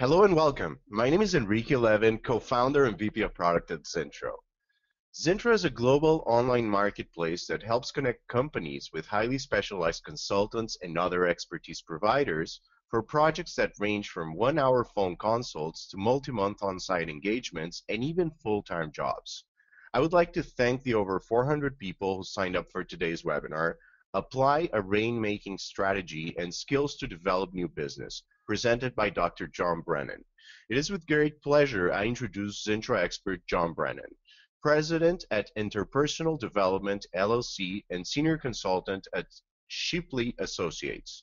Hello and welcome. My name is Enrique Levin, co-founder and VP of Product at Zintro. Zintro is a global online marketplace that helps connect companies with highly specialized consultants and other expertise providers for projects that range from one-hour phone consults to multi-month on-site engagements and even full-time jobs. I would like to thank the over 400 people who signed up for today's webinar, Apply a Rainmaking Strategy and Skills to Develop New Business, presented by Dr. John Brennan. It is with great pleasure I introduce Zintro expert John Brennan, President at Interpersonal Development LLC and Senior Consultant at Shipley Associates.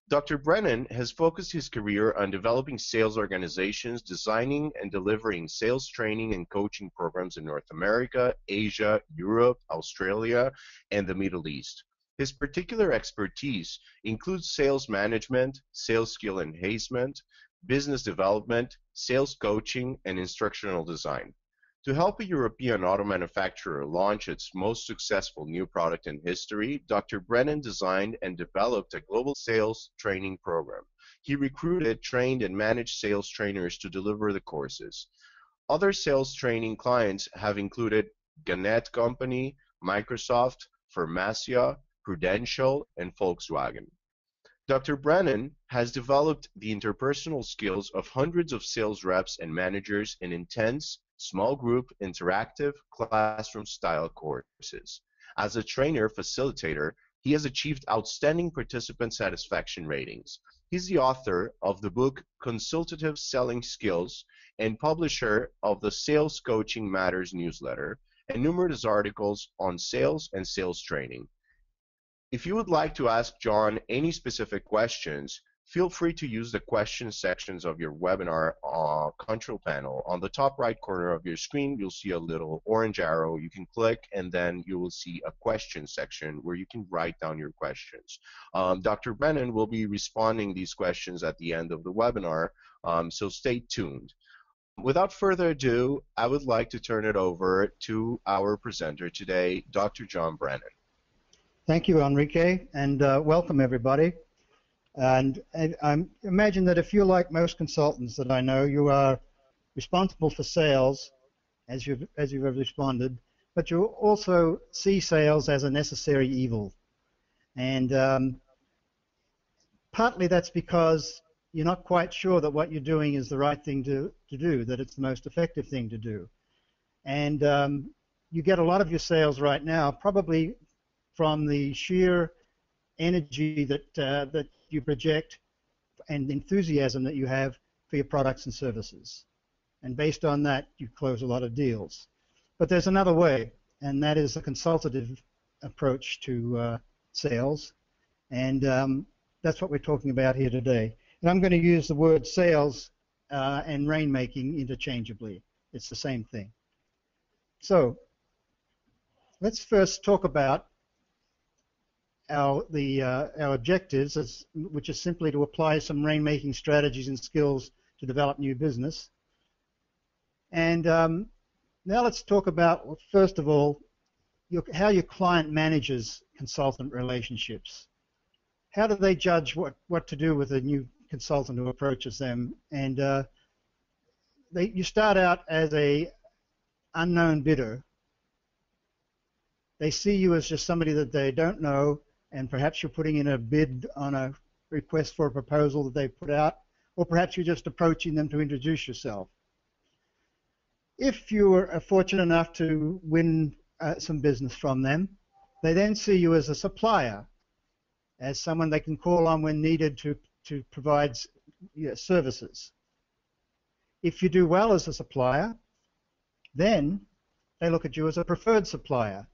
Dr. Brennan has focused his career on developing sales organizations, designing and delivering sales training and coaching programs in North America, Asia, Europe, Australia, and the Middle East. His particular expertise includes sales management, sales skill enhancement, business development, sales coaching, and instructional design. To help a European auto manufacturer launch its most successful new product in history, Dr. Brennan designed and developed a global sales training program. He recruited, trained, and managed sales trainers to deliver the courses. Other sales training clients have included Gannett Company, Microsoft, Pharmacia, Prudential, and Volkswagen. Dr. Brennan has developed the interpersonal skills of hundreds of sales reps and managers in intense, small group, interactive, classroom-style courses. As a trainer facilitator, he has achieved outstanding participant satisfaction ratings. He's the author of the book Consultative Selling Skills and publisher of the Sales Coaching Matters newsletter and numerous articles on sales and sales training. If you would like to ask John any specific questions, feel free to use the question sections of your webinar control panel. On the top right corner of your screen, you'll see a little orange arrow. You can click, and then you will see a question section where you can write down your questions. Dr. Brennan will be responding these questions at the end of the webinar, so stay tuned. Without further ado, I would like to turn it over to our presenter today, Dr. John Brennan. Thank you, Enrique, and welcome everybody. And I imagine that if you're like most consultants that I know, you are responsible for sales, as you've responded, but you also see sales as a necessary evil. And partly that's because you're not quite sure that what you're doing is the right thing to do, that it's the most effective thing to do. And you get a lot of your sales right now probably from the sheer energy that you project and enthusiasm that you have for your products and services. And based on that, you close a lot of deals. But there's another way, and that is a consultative approach to sales. And that's what we're talking about here today. And I'm going to use the word sales and rainmaking interchangeably. It's the same thing. So let's first talk about our objectives, which is simply to apply some rainmaking strategies and skills to develop new business. And now let's talk about, first of all, how your client manages consultant relationships. How do they judge what to do with a new consultant who approaches them? And you start out as an unknown bidder. They see you as just somebody that they don't know, and perhaps you're putting in a bid on a request for a proposal that they put out, or perhaps you're just approaching them to introduce yourself. If you are fortunate enough to win some business from them, they then see you as a supplier, as someone they can call on when needed to provide services. If you do well as a supplier, then they look at you as a preferred supplier,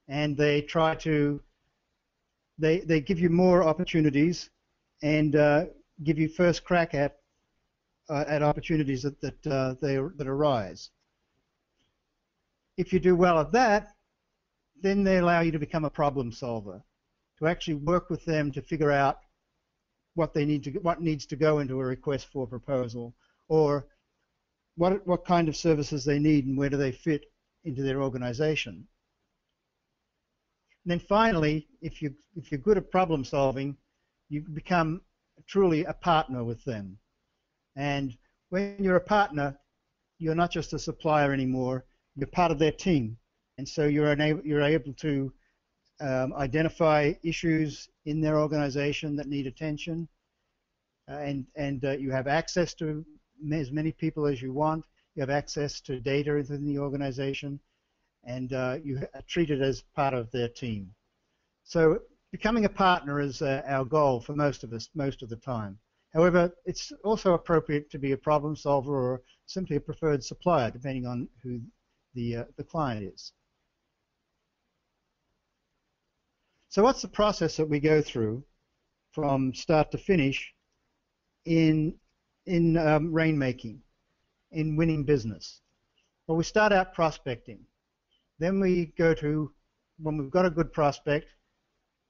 and they try to they give you more opportunities and give you first crack at opportunities that arise. If you do well at that, then they allow you to become a problem solver, to actually work with them to figure out what needs to go into a request for a proposal, or what kind of services they need and where do they fit into their organization. And then finally, if you're good at problem solving, you become truly a partner with them. And when you're a partner, you're not just a supplier anymore, you're part of their team. And so you're able to identify issues in their organization that need attention, and you have access to as many people as you want. You have access to data within the organization, and you are treated as part of their team. So becoming a partner is our goal for most of us, most of the time. However, it's also appropriate to be a problem solver or simply a preferred supplier, depending on who the client is. So what's the process that we go through from start to finish in rainmaking, in winning business? Well, we start out prospecting. Then we go to, when we've got a good prospect,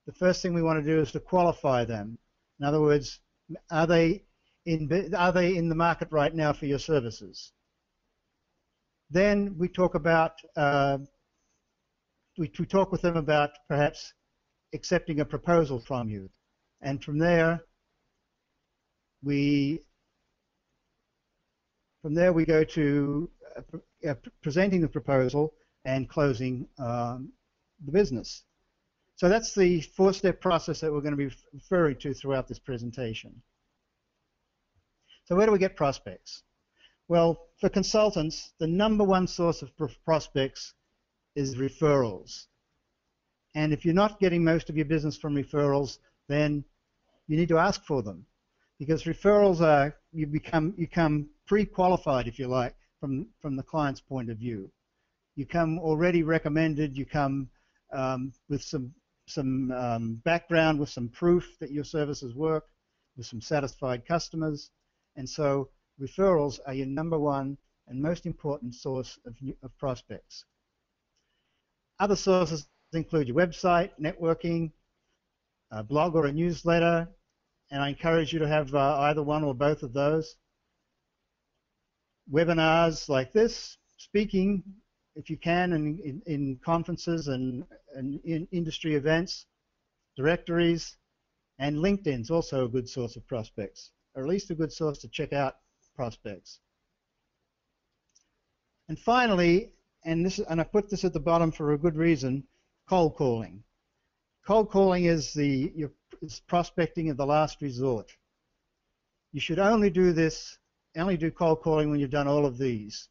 the first thing we want to do is to qualify them. In other words, are they in the market right now for your services? Then we talk about we talk with them about perhaps accepting a proposal from you, and from there we go to presenting the proposal and closing the business. So that's the four-step process that we're going to be referring to throughout this presentation. So where do we get prospects? Well, for consultants, the #1 source of prospects is referrals. And if you're not getting most of your business from referrals, then you need to ask for them, because referrals are, you become pre-qualified, if you like, from the client's point of view. You come already recommended. You come with some background, with some proof that your services work, with some satisfied customers, and so referrals are your #1 and most important source of prospects. Other sources include your website, networking, a blog or a newsletter, and I encourage you to have either one or both of those. Webinars like this, speaking if you can in conferences and in industry events, directories, and LinkedIn's also a good source of prospects, or at least a good source to check out prospects. And finally, and I put this at the bottom for a good reason, cold calling. Cold calling is prospecting of the last resort. You should only do cold calling when you've done all of these.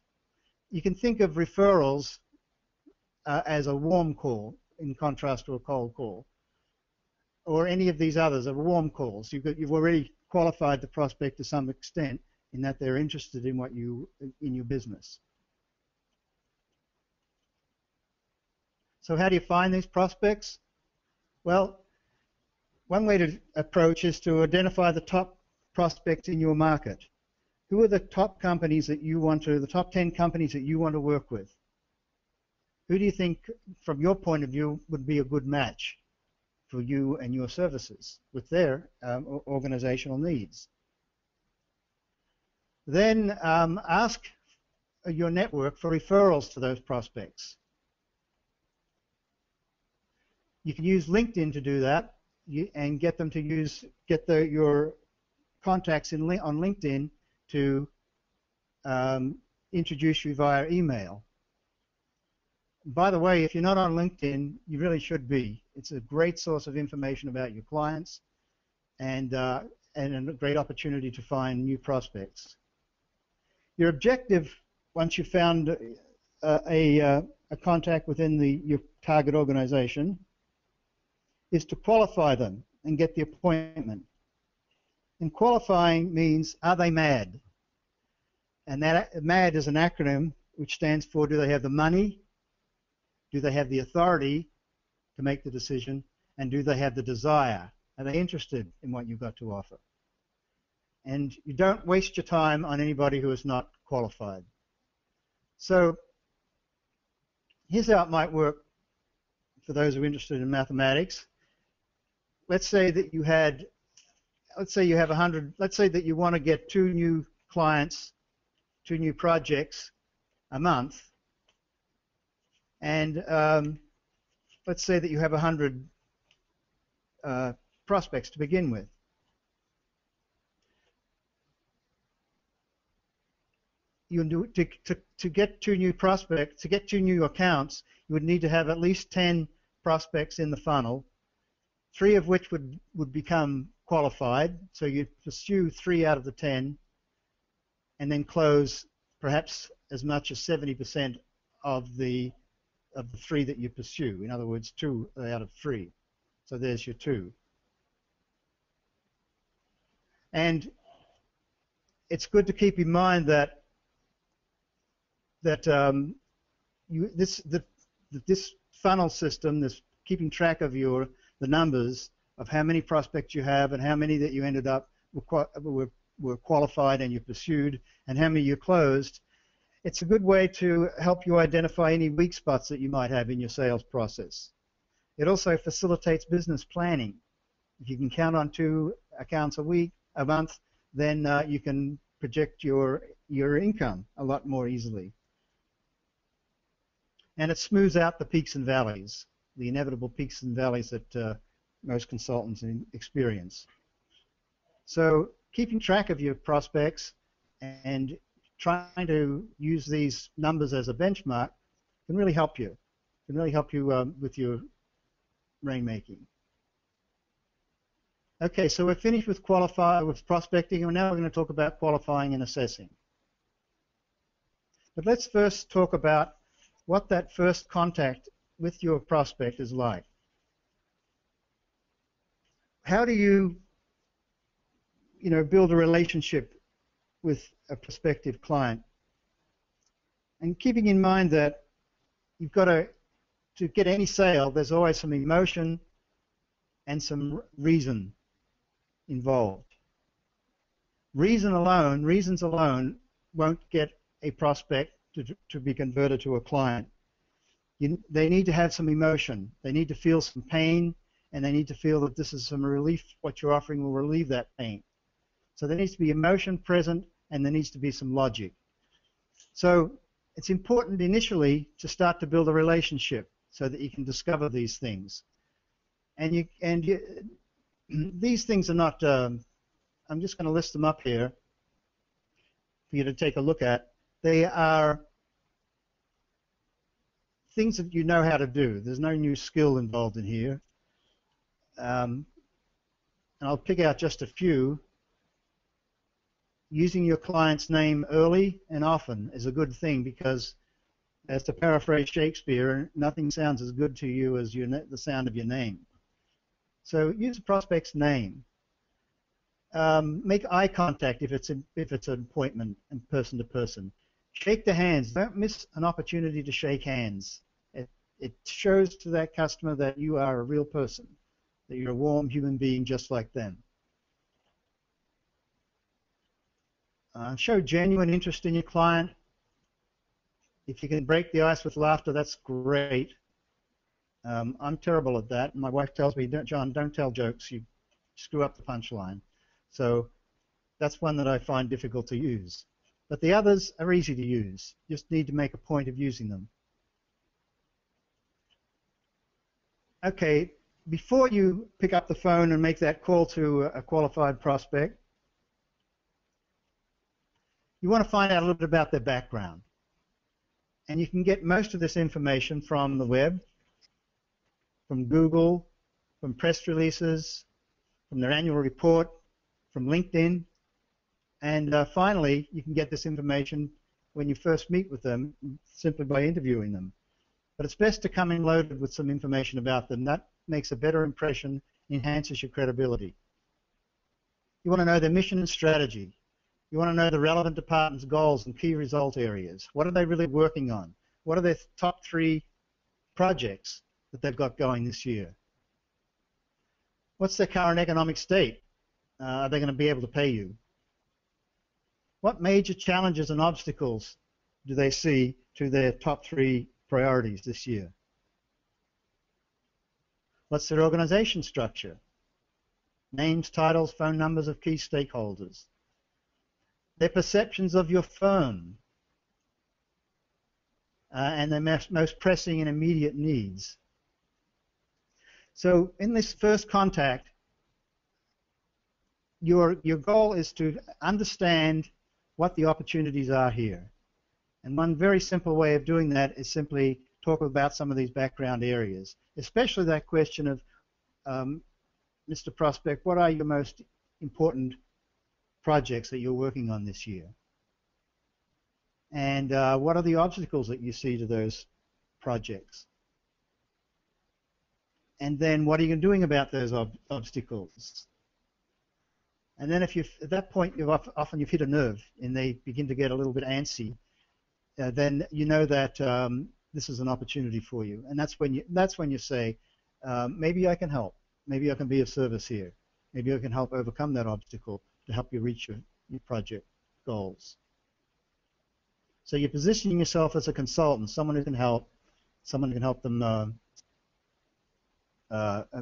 You can think of referrals as a warm call in contrast to a cold call, or any of these others are warm calls. You've already qualified the prospect to some extent in that they're interested in in your business. So how do you find these prospects? Well, one way to approach is to identify the top prospects in your market. Who are the top companies that you want to, the top 10 companies that you want to work with? Who do you think, from your point of view, would be a good match for you and your services with their organizational needs? Then ask your network for referrals to those prospects. You can use LinkedIn to do that, and get them to your contacts on LinkedIn to introduce you via email. By the way, if you're not on LinkedIn, you really should be. It's a great source of information about your clients, and a great opportunity to find new prospects. Your objective, once you've found a contact within your target organization, is to qualify them and get the appointment. And qualifying means, are they mad? And that MAD is an acronym which stands for, do they have the money, do they have the authority to make the decision, and do they have the desire? Are they interested in what you've got to offer? And you don't waste your time on anybody who is not qualified. So here's how it might work for those who are interested in mathematics. Let's say that you have 100, let's say that you want to get 2 new clients, 2 new projects a month, and let's say that you have 100 prospects to begin with. to get 2 new prospects, to get 2 new accounts, you would need to have at least 10 prospects in the funnel, 3 of which would become qualified. So you pursue 3 out of the 10, and then close perhaps as much as 70% of the 3 that you pursue. In other words, 2 out of 3. So there's your 2. And it's good to keep in mind that this funnel system, this keeping track of the numbers of how many prospects you have and how many that you ended up were qualified and you pursued and how many you closed, it's a good way to help you identify any weak spots that you might have in your sales process. It also facilitates business planning. If you can count on 2 accounts a month, then you can project your income a lot more easily. And it smooths out the peaks and valleys, the inevitable peaks and valleys that most consultants experience. So keeping track of your prospects and trying to use these numbers as a benchmark can really help you. Can really help you with your rainmaking. Okay, so we're finished with prospecting, and now we're going to talk about qualifying and assessing. But let's first talk about what that first contact with your prospect is like. How do you build a relationship with a prospective client? And keeping in mind that you've got to get any sale, there's always some emotion and some reason involved. Reasons alone won't get a prospect to be converted to a client. They need to have some emotion. They need to feel some pain, and they need to feel that this is some relief. What you're offering will relieve that pain. So there needs to be emotion present, and there needs to be some logic. So it's important initially to start to build a relationship so that you can discover these things. And these things are not, I'm just going to list them up here for you to take a look at. They are things that you know how to do. There's no new skill involved in here. And I'll pick out just a few. Using your client's name early and often is a good thing because, as to paraphrase Shakespeare, nothing sounds as good to you as the sound of your name. So use a prospect's name. Make eye contact if it's an appointment and person to person. Shake the hands. Don't miss an opportunity to shake hands. It shows to that customer that you are a real person, that you're a warm human being just like them. Show genuine interest in your client. If you can break the ice with laughter, that's great. I'm terrible at that. My wife tells me, John, don't tell jokes. You screw up the punchline. So that's one that I find difficult to use. But the others are easy to use. You just need to make a point of using them. Okay, before you pick up the phone and make that call to a qualified prospect, you want to find out a little bit about their background. And you can get most of this information from the web, from Google, from press releases, from their annual report, from LinkedIn, and finally, you can get this information when you first meet with them simply by interviewing them. But it's best to come in loaded with some information about them. That makes a better impression, enhances your credibility. You want to know their mission and strategy. You want to know the relevant department's goals and key result areas. What are they really working on? What are their top 3 projects that they've got going this year? What's their current economic state? Are they going to be able to pay you? What major challenges and obstacles do they see to their top 3 priorities this year? What's their organization structure? Names, titles, phone numbers of key stakeholders. Their perceptions of your firm, and their most pressing and immediate needs. So in this first contact, your goal is to understand what the opportunities are here. And one very simple way of doing that is simply talk about some of these background areas, especially that question of, Mr. Prospect, what are your most important projects that you're working on this year? And what are the obstacles that you see to those projects? And then what are you doing about those obstacles? And then if you've, at that point, often you've hit a nerve and they begin to get a little bit antsy, then you know that this is an opportunity for you. And that's when you say, maybe I can help. Maybe I can be of service here. Maybe I can help overcome that obstacle to help you reach your project goals. So you're positioning yourself as a consultant, someone who can help them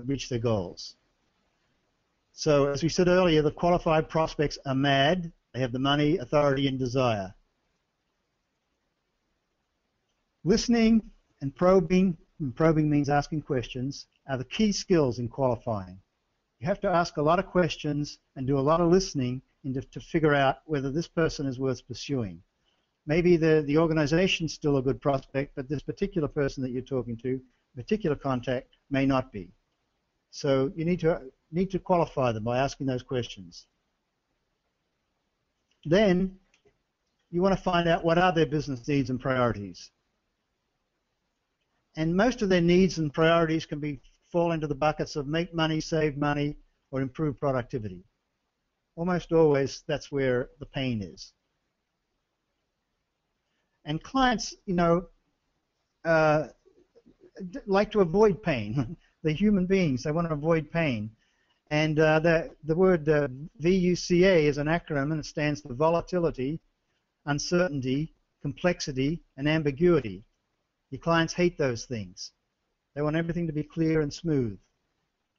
reach their goals. So as we said earlier, the qualified prospects are mad. They have the money, authority, and desire. Listening and probing means asking questions, are the key skills in qualifying. You have to ask a lot of questions and do a lot of listening to figure out whether this person is worth pursuing. Maybe the organization's still a good prospect, but this particular person that you're talking to, particular contact, may not be. So you need to qualify them by asking those questions. Then you want to find out what are their business needs and priorities. And most of their needs and priorities can fall into the buckets of make money, save money, or improve productivity. Almost always that's where the pain is. And clients, like to avoid pain. They're human beings. They want to avoid pain. And the word VUCA is an acronym, and it stands for volatility, uncertainty, complexity, and ambiguity. Your clients hate those things. They want everything to be clear and smooth.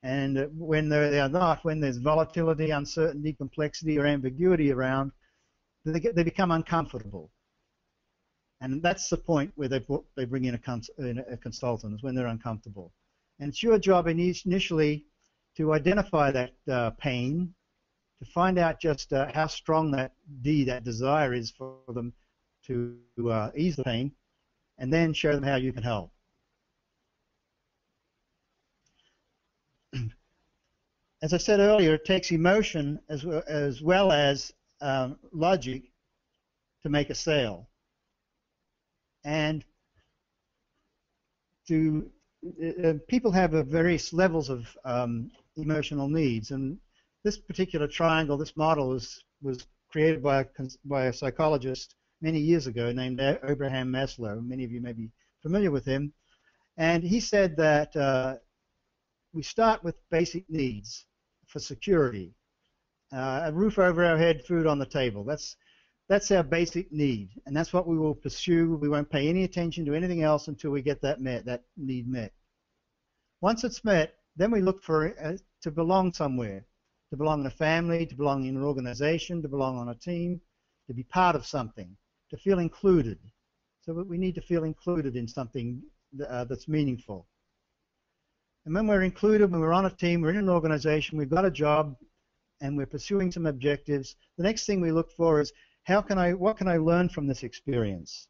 And when they are not, when there's volatility, uncertainty, complexity, or ambiguity around, they become uncomfortable. And that's the point where they bring in a consultant, is when they're uncomfortable. And it's your job initially to identify that pain, to find out just how strong that desire is for them to ease the pain, and then show them how you can help. As I said earlier, it takes emotion as well as logic to make a sale. And people have various levels of emotional needs, and this particular triangle, this model, was created by a psychologist many years ago named Abraham Maslow. Many of you may be familiar with him. And he said that we start with basic needs for security. A roof over our head, food on the table. That's our basic need, and that's what we will pursue. We won't pay any attention to anything else until we get that need met. Once it's met, then we look for to belong somewhere, to belong in a family, to belong in an organization, to belong on a team, to be part of something, to feel included. So we need to feel included in something that's meaningful. And when we're included, when we're on a team, we're in an organization, we've got a job, and we're pursuing some objectives, the next thing we look for is what can I learn from this experience?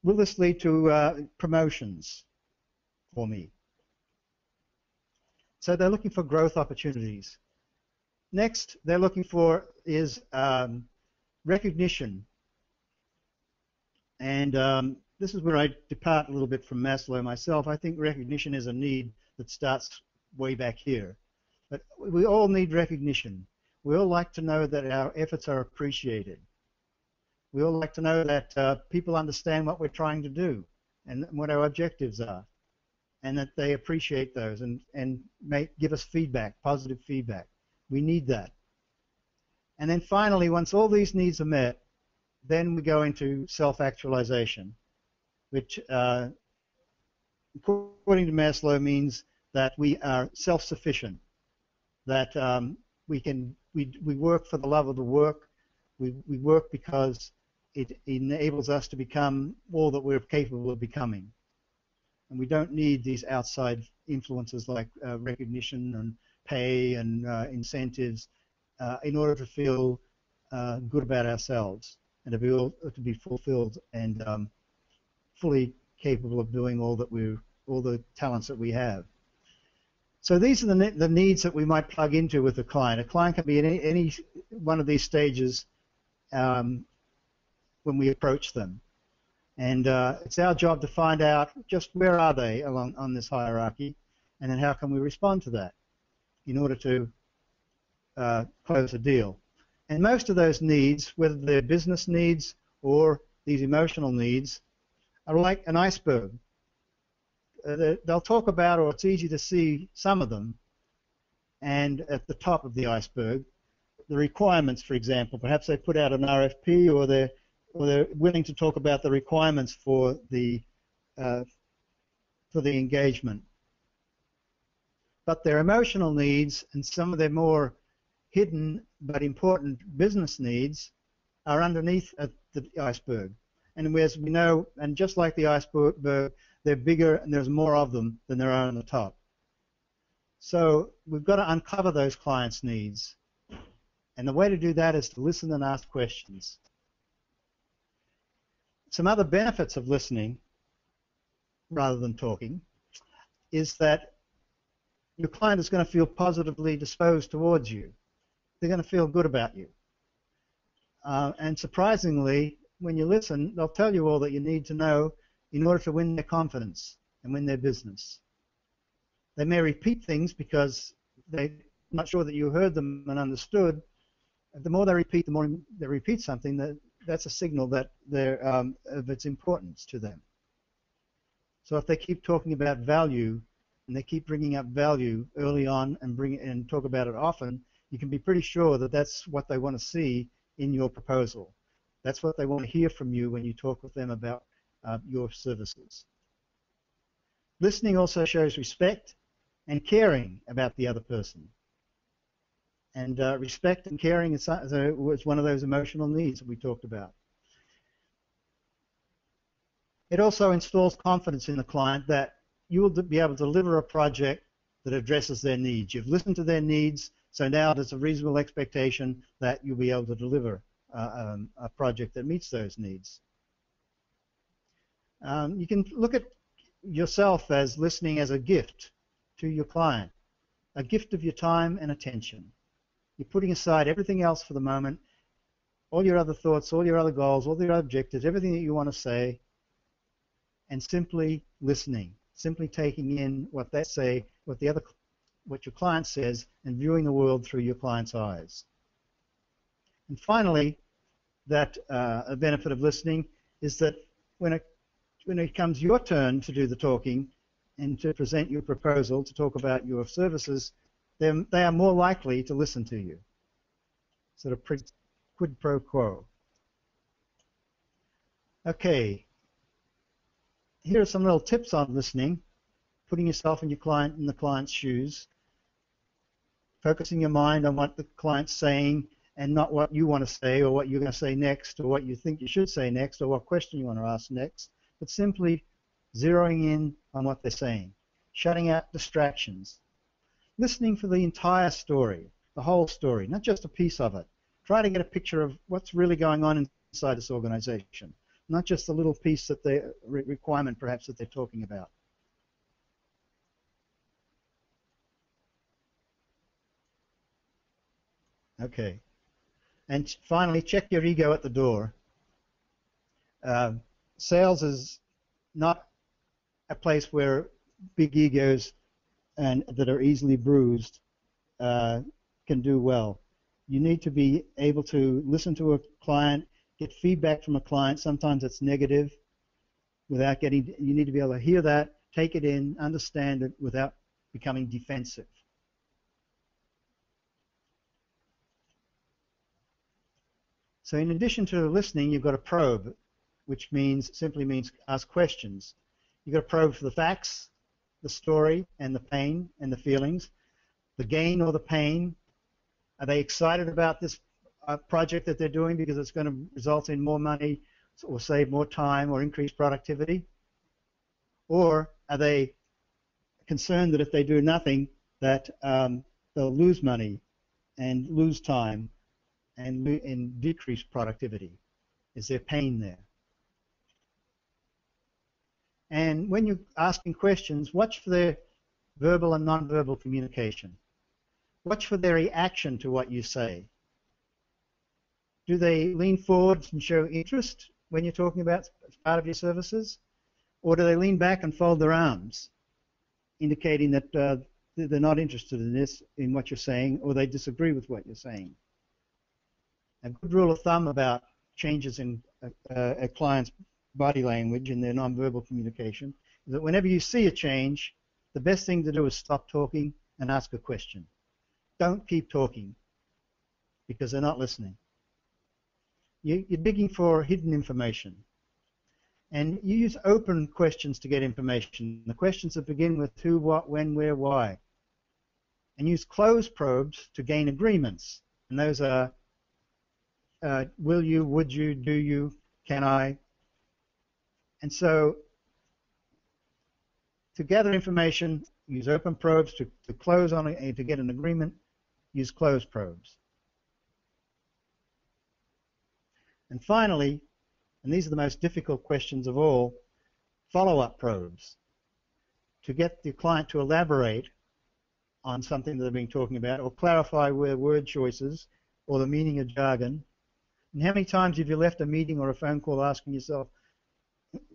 Will this lead to promotions for me? So they're looking for growth opportunities. Next, they're looking for is recognition. And this is where I depart a little bit from Maslow myself. I think recognition is a need that starts way back here. But we all need recognition. We all like to know that our efforts are appreciated. We all like to know that people understand what we're trying to do and what our objectives are, and that they appreciate those and give us feedback, positive feedback. We need that. And then finally, once all these needs are met, then we go into self-actualization, which according to Maslow means that we are self-sufficient, that we work for the love of the work, we work because it enables us to become all that we're capable of becoming. And we don't need these outside influences like recognition and pay and incentives in order to feel good about ourselves. and to be fulfilled and fully capable of doing all the talents that we have. So these are the needs that we might plug into with the client. A client can be in any one of these stages when we approach them. And it's our job to find out just where are they on this hierarchy, and then how can we respond to that in order to close a deal. And most of those needs, whether they're business needs or these emotional needs, are like an iceberg. They'll talk about, or it's easy to see some of them, and at the top of the iceberg, the requirements, for example. Perhaps they put out an RFP, or they're willing to talk about the requirements for the engagement. But their emotional needs and some of their more hidden but important business needs are underneath the iceberg. And as we know, and just like the iceberg, they're bigger and there's more of them than there are on the top. So we've got to uncover those clients' needs. And the way to do that is to listen and ask questions. Some other benefits of listening rather than talking is that your client is going to feel positively disposed towards you. They're going to feel good about you. And surprisingly, when you listen, they'll tell you all that you need to know in order to win their confidence and win their business. They may repeat things because they're not sure that you heard them and understood. The more they repeat something, that's a signal that they're of its importance to them. So if they keep talking about value and they keep bringing up value early on and talk about it often, you can be pretty sure that that's what they want to see in your proposal. That's what they want to hear from you when you talk with them about your services. Listening also shows respect and caring about the other person. And respect and caring is one of those emotional needs that we talked about. It also installs confidence in the client that you will be able to deliver a project that addresses their needs. You've listened to their needs, so now there's a reasonable expectation that you'll be able to deliver a project that meets those needs. You can look at yourself as listening as a gift to your client, a gift of your time and attention. You're putting aside everything else for the moment, all your other thoughts, all your other goals, all your other objectives, everything that you want to say, and simply listening, simply taking in what they say, what your client says, and viewing the world through your client's eyes. And finally, that a benefit of listening is that when it comes your turn to do the talking and to present your proposal, to talk about your services, they are more likely to listen to you. Sort of quid pro quo. Okay. Here are some little tips on listening. Putting yourself in the client's shoes. Focusing your mind on what the client's saying and not what you want to say or what you're going to say next or what you think you should say next or what question you want to ask next, but simply zeroing in on what they're saying. Shutting out distractions. Listening for the entire story, the whole story, not just a piece of it. Try to get a picture of what's really going on inside this organization, not just the little piece that requirement perhaps that they're talking about. Okay. And finally, check your ego at the door. Sales is not a place where big egos and that are easily bruised can do well. You need to be able to listen to a client, get feedback from a client. Sometimes it's negative. You need to be able to hear that, take it in, understand it without becoming defensive. So in addition to listening, you've got to probe, which simply means ask questions. You've got to probe for the facts, the story, and the pain and the feelings, the gain or the pain. Are they excited about this project that they're doing because it's going to result in more money or save more time or increase productivity? Or are they concerned that if they do nothing that they'll lose money and lose time and decrease productivity? Is there pain there? And when you're asking questions, watch for their verbal and non-verbal communication. Watch for their reaction to what you say. Do they lean forward and show interest when you're talking about part of your services? Or do they lean back and fold their arms, indicating that they're not interested in this, in what you're saying, or they disagree with what you're saying? A good rule of thumb about changes in a client's body language and their nonverbal communication is that whenever you see a change, the best thing to do is stop talking and ask a question. Don't keep talking because they're not listening. You're digging for hidden information. And you use open questions to get information. The questions that begin with who, what, when, where, why. And use closed probes to gain agreements. And those are will you, would you, do you, can I. And so to gather information, use open probes. To close on it, to get an agreement, use closed probes. And finally, and these are the most difficult questions of all, follow-up probes. To get the client to elaborate on something that they've been talking about or clarify their word choices or the meaning of jargon. And how many times have you left a meeting or a phone call asking yourself,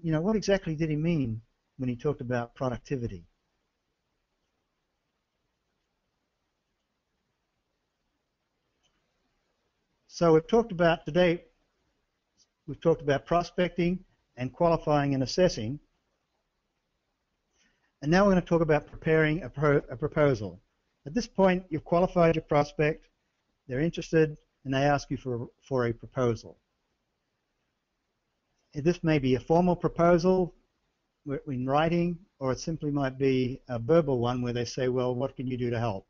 you know, what exactly did he mean when he talked about productivity? So we've talked about today, we've talked about prospecting and qualifying and assessing. And now we're going to talk about preparing a proposal. At this point, you've qualified your prospect, they're interested, and they ask you for a proposal. This may be a formal proposal in writing, or it simply might be a verbal one where they say, well, what can you do to help?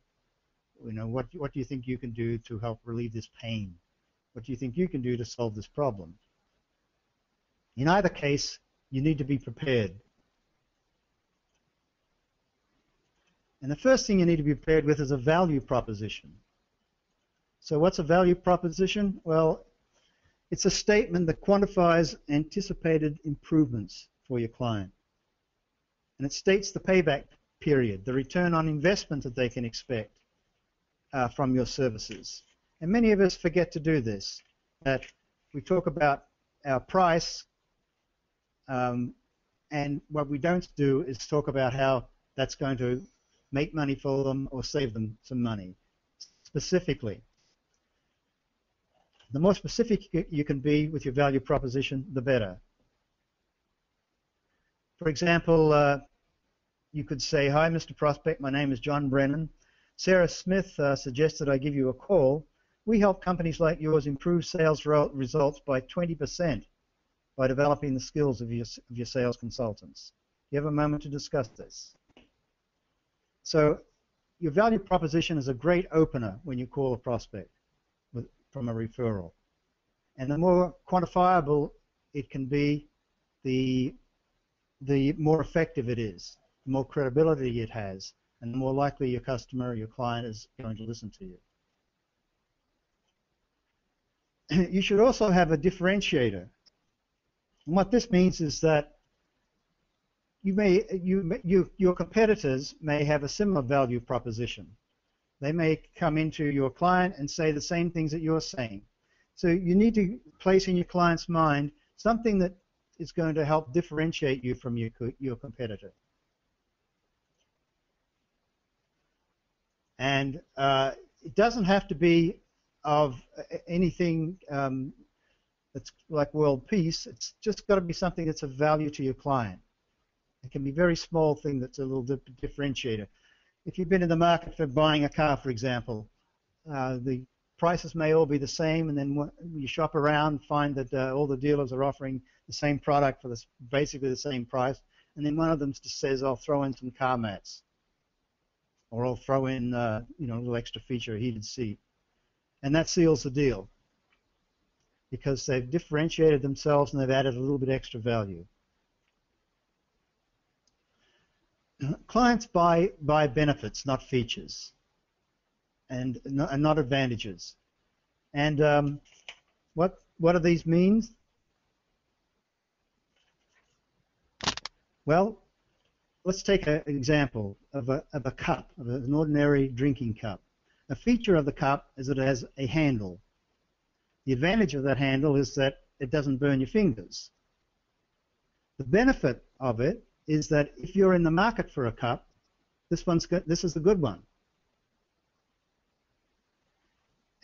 You know, what do you think you can do to help relieve this pain? What do you think you can do to solve this problem? In either case, you need to be prepared. And the first thing you need to be prepared with is a value proposition. So what's a value proposition? Well, it's a statement that quantifies anticipated improvements for your client. And it states the payback period, the return on investment that they can expect from your services. And many of us forget to do this, that we talk about our price, and what we don't do is talk about how that's going to make money for them or save them some money. Specifically, the more specific you can be with your value proposition, the better. For example, you could say, hi, Mr. Prospect, my name is John Brennan. Sarah Smith suggested I give you a call. We help companies like yours improve sales results by 20% by developing the skills of your sales consultants. Do you have a moment to discuss this? So your value proposition is a great opener when you call a prospect from a referral. And the more quantifiable it can be, the more effective it is, the more credibility it has, and the more likely your customer or your client is going to listen to you. You should also have a differentiator. And what this means is that your competitors may have a similar value proposition. They may come into your client and say the same things that you're saying. So you need to place in your client's mind something that is going to help differentiate you from your competitor. And it doesn't have to be of anything that's like world peace. It's just got to be something that's of value to your client. It can be a very small thing that's a little differentiator. If you've been in the market for buying a car, for example, the prices may all be the same, and then you shop around and find that all the dealers are offering the same product for basically the same price, and then one of them just says, I'll throw in some car mats, or I'll throw in a little extra feature, a heated seat. And that seals the deal, because they've differentiated themselves and they've added a little bit extra value. Clients buy benefits, not features, and not advantages. And what do these mean? Well, let's take an example of a cup, of an ordinary drinking cup. A feature of the cup is that it has a handle. The advantage of that handle is that it doesn't burn your fingers. The benefit of it is that if you're in the market for a cup, this is the good one.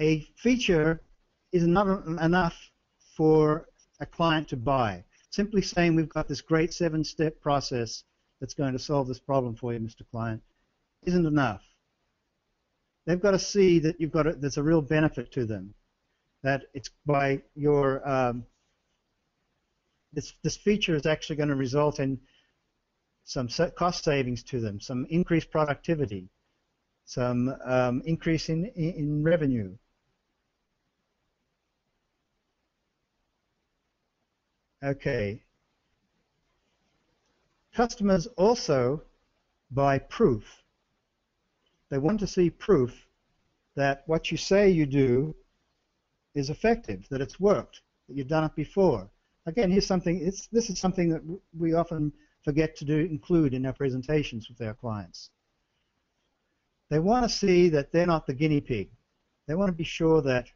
A feature is not enough for a client to buy. Simply saying we've got this great 7-step process that's going to solve this problem for you, Mr. Client, isn't enough. They've got to see that there's a real benefit to them, that it's by your this feature is actually going to result in some cost savings to them, some increased productivity, some increase in revenue. Okay. Customers also buy proof. They want to see proof that what you say you do is effective, that it's worked, that you've done it before. Again, here's something. This is something that we often forget to include in our presentations with our clients. They want to see that they're not the guinea pig. They want to be sure that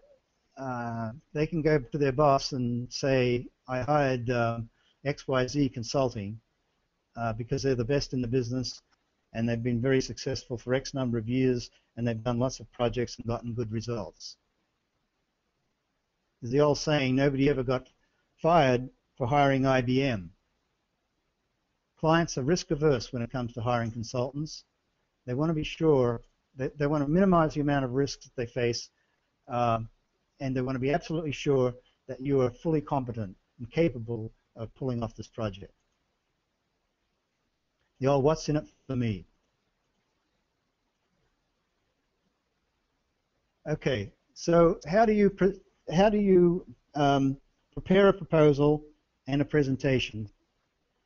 they can go to their boss and say, I hired XYZ Consulting because they're the best in the business and they've been very successful for X number of years and they've done lots of projects and gotten good results. There's the old saying, nobody ever got fired for hiring IBM. Clients are risk averse when it comes to hiring consultants. They want to be sure that they want to minimize the amount of risks that they face, and they want to be absolutely sure that you are fully competent and capable of pulling off this project. The old what's in it for me. Okay, so how do you prepare a proposal and a presentation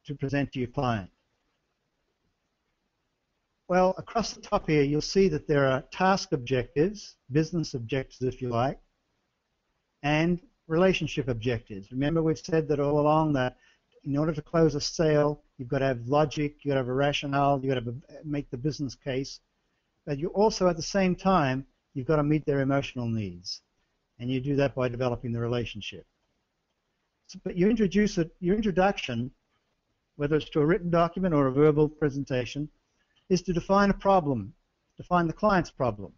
to present to your client? Well, across the top here, you'll see that there are task objectives, business objectives if you like, and relationship objectives. Remember, we've said that all along that in order to close a sale, you've got to have logic, you've got to have a rationale, you've got to make the business case, but you also at the same time, you've got to meet their emotional needs. And you do that by developing the relationship. So, but you introduce your introduction, whether it's to a written document or a verbal presentation, is to define a problem, define the client's problem.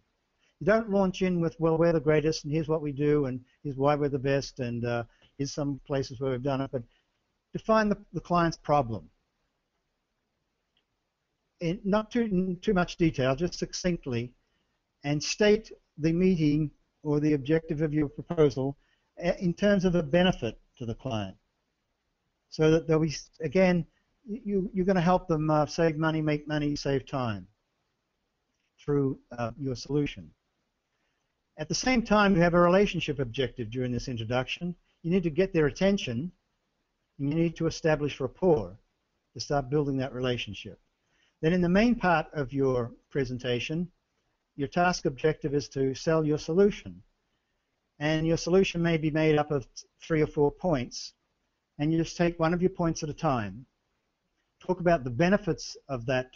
You don't launch in with, well, we're the greatest, and here's what we do, and here's why we're the best, and here's some places where we've done it, but define the client's problem. Not too much detail, just succinctly, and state the meeting or the objective of your proposal in terms of a benefit to the client. So that there'll be, again, you're going to help them save money, make money, save time through your solution. At the same time, you have a relationship objective during this introduction. You need to get their attention, and you need to establish rapport to start building that relationship. Then in the main part of your presentation, your task objective is to sell your solution. And your solution may be made up of 3 or 4 points, and you just take one of your points at a time. Talk about the benefits of that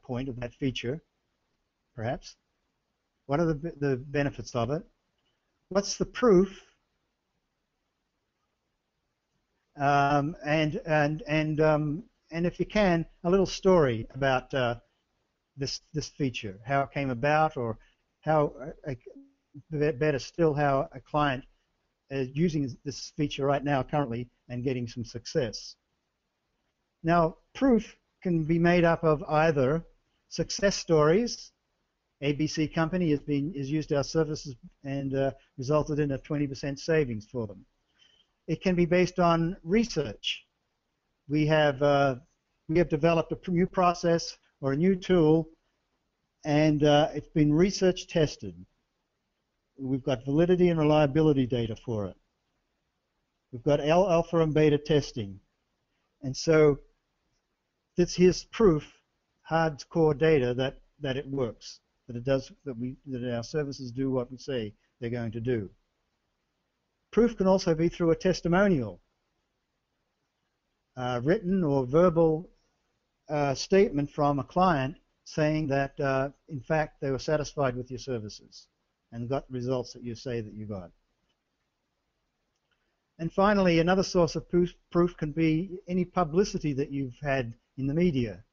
point, of that feature, perhaps. What are the benefits of it? What's the proof? And if you can, a little story about this feature, how it came about, or how, better still, how a client is using this feature right now currently and getting some success. Now, proof can be made up of either success stories. ABC company has used our services and resulted in a 20% savings for them. It can be based on research. We have developed a new process or a new tool, and it's been research tested. We've got validity and reliability data for it. We've got alpha and beta testing, and so here's proof, hardcore data that it works, that it does, that our services do what we say they're going to do. Proof can also be through a testimonial. written or verbal statement from a client saying that, in fact, they were satisfied with your services and got results that you say that you got. And finally, another source of proof can be any publicity that you've had in the media.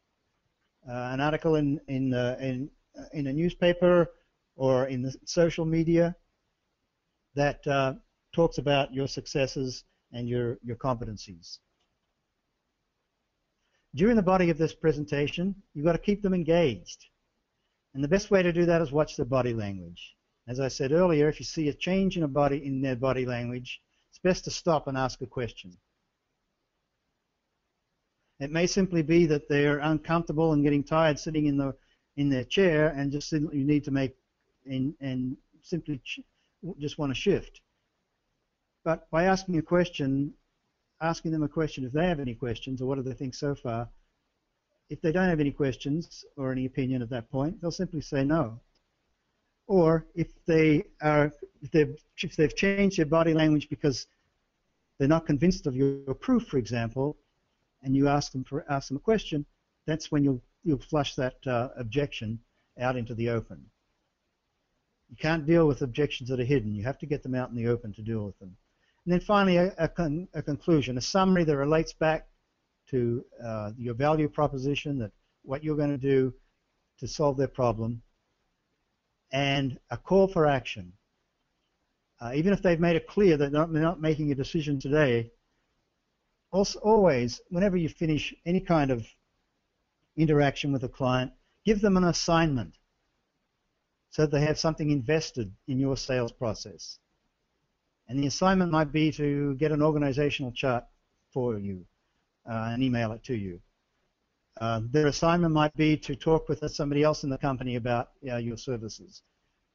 An article in a newspaper or in the social media that talks about your successes and your competencies. During the body of this presentation, you've got to keep them engaged. And the best way to do that is watch their body language. As I said earlier, if you see a change in their body language, it's best to stop and ask a question. It may simply be that they're uncomfortable and getting tired sitting in their chair, and just you need to make and simply just want to shift. But by asking them a question if they have any questions or what do they think so far, if they don't have any questions or any opinion at that point, they'll simply say no. Or if they've changed their body language because they're not convinced of your proof, for example, and you ask them a question, that's when you'll flush that objection out into the open. You can't deal with objections that are hidden. You have to get them out in the open to deal with them. And then finally, a conclusion, a summary that relates back to your value proposition, that what you're going to do to solve their problem, and a call for action. Even if they've made it clear that they're not making a decision today, also, always, whenever you finish any kind of interaction with a client, give them an assignment so that they have something invested in your sales process. And the assignment might be to get an organizational chart for you and email it to you. Their assignment might be to talk with somebody else in the company about your services.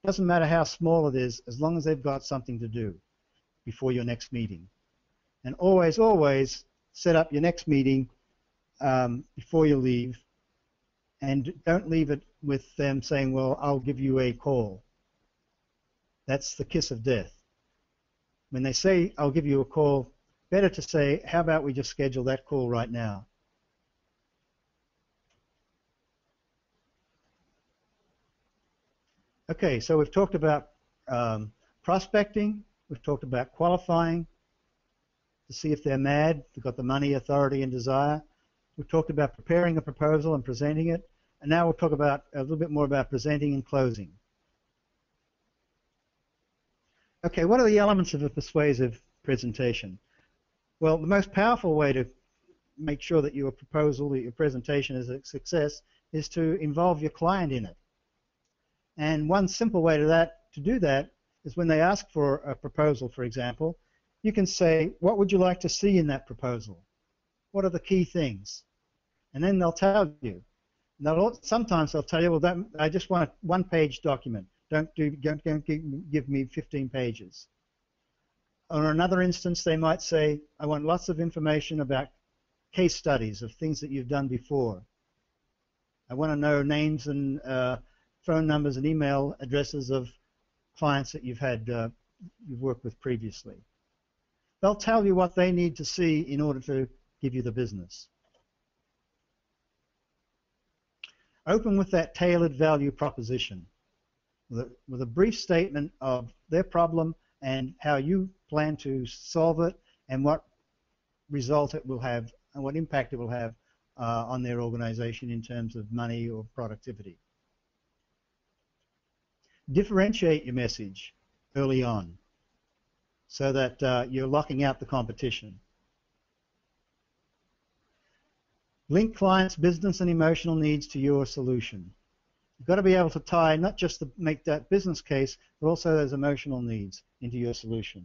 It doesn't matter how small it is, as long as they've got something to do before your next meeting. And always, always set up your next meeting before you leave, and don't leave it with them saying, well, I'll give you a call. That's the kiss of death. When they say, I'll give you a call, better to say, how about we just schedule that call right now? Okay, so we've talked about prospecting, we've talked about qualifying to see if they're mad, they've got the money, authority, and desire. We've talked about preparing a proposal and presenting it, and now we'll talk about a little bit more about presenting and closing. Okay, what are the elements of a persuasive presentation? Well, the most powerful way to make sure that your proposal, that your presentation is a success, is to involve your client in it. And one simple way to do that is when they ask for a proposal, for example, you can say, what would you like to see in that proposal? What are the key things? And then they'll tell you. Sometimes they'll tell you, well, I just want a one-page document. Don't give me 15 pages. Or another instance, they might say, I want lots of information about case studies of things that you've done before. I want to know names and phone numbers and email addresses of clients that you've worked with previously. They'll tell you what they need to see in order to give you the business. Open with that tailored value proposition with a brief statement of their problem and how you plan to solve it and what result it will have and what impact it will have on their organization in terms of money or productivity. Differentiate your message early on so that you're locking out the competition. Link clients' business and emotional needs to your solution. You've got to be able to tie not just to make that business case, but also those emotional needs into your solution.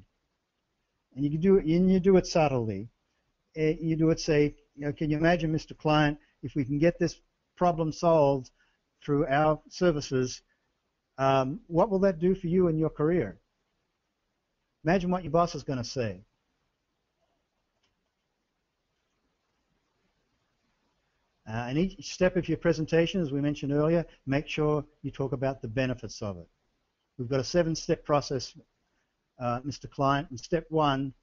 And you do it subtly. You do it, say, can you imagine, Mr. Client, if we can get this problem solved through our services, what will that do for you in your career? Imagine what your boss is going to say. And each step of your presentation, as we mentioned earlier, make sure you talk about the benefits of it. We've got a 7-step process, Mr. Client. In step 1,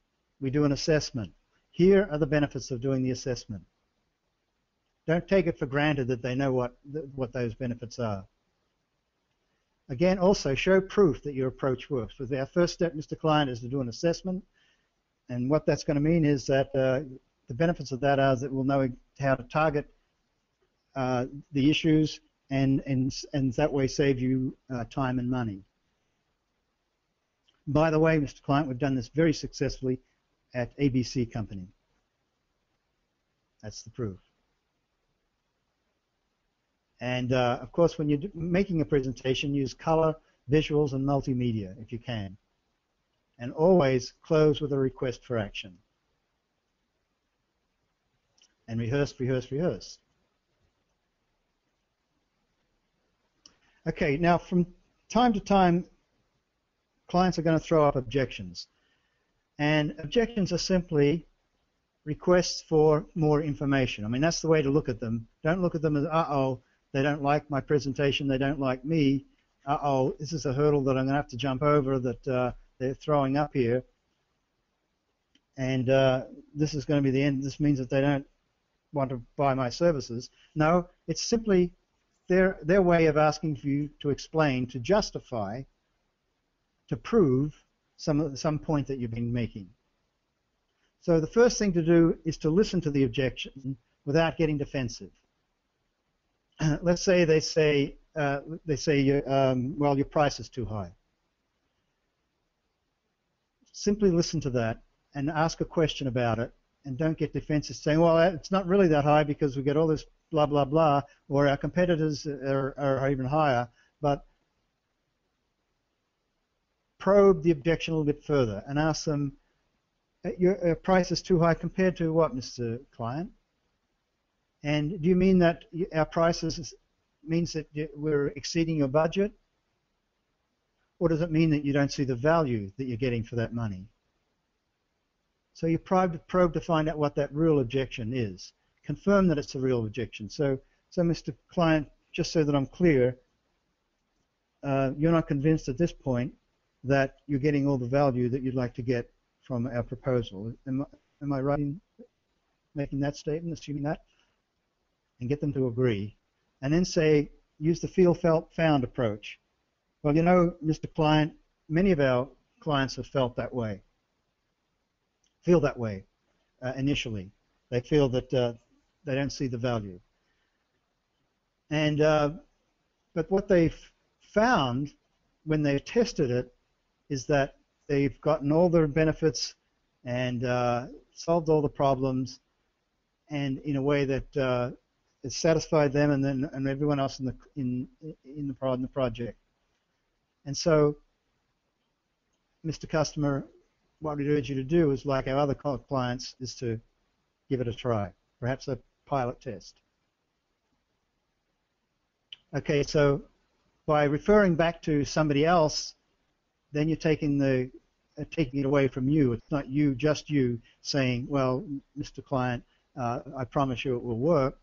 we do an assessment. Here are the benefits of doing the assessment. Don't take it for granted that they know what those benefits are. Again, also show proof that your approach works. With our first step, Mr. Client, is to do an assessment, and what that's going to mean is that the benefits of that are that we'll know how to target the issues and that way save you time and money. By the way, Mr. Client, we've done this very successfully at ABC Company. That's the proof. And of course, when you're making a presentation, use color, visuals, and multimedia if you can. And always close with a request for action. And rehearse, rehearse, rehearse. Okay, now from time to time, clients are going to throw up objections. And objections are simply requests for more information. I mean, that's the way to look at them. Don't look at them as, uh-oh, they don't like my presentation, they don't like me. Uh-oh, this is a hurdle that I'm going to have to jump over that they're throwing up here. And this is going to be the end. This means that they don't want to buy my services. No, it's simply their way of asking for you to explain, to justify, to prove some point that you've been making. So the first thing to do is to listen to the objection without getting defensive. Let's say they say well, your price is too high. Simply listen to that and ask a question about it, and don't get defensive saying, well, it's not really that high because we get all this blah, blah, blah, or our competitors are even higher. But probe the objection a little bit further and ask them, your price is too high compared to what, Mr. Client? And do you mean that our prices means that we're exceeding your budget? Or does it mean that you don't see the value that you're getting for that money? So you probe to find out what that real objection is. Confirm that it's a real objection. So Mr. Client, just so that I'm clear, you're not convinced at this point that you're getting all the value that you'd like to get from our proposal. Am I right in making that statement, assuming that? And get them to agree. And then say, use the feel, felt, found approach. Well, you know, Mr. Client, many of our clients have felt that way, feel that way initially. They feel that they don't see the value. And but what they've found when they've tested it is that they've gotten all their benefits and solved all the problems, and in a way that has satisfied them and everyone else in the project. And so, Mr. Customer, what we urge you to do is, like our other clients, is to give it a try, perhaps a pilot test. Okay, so by referring back to somebody else, then you're taking it away from you. It's not you, just you, saying, well, Mr. Client, I promise you it will work,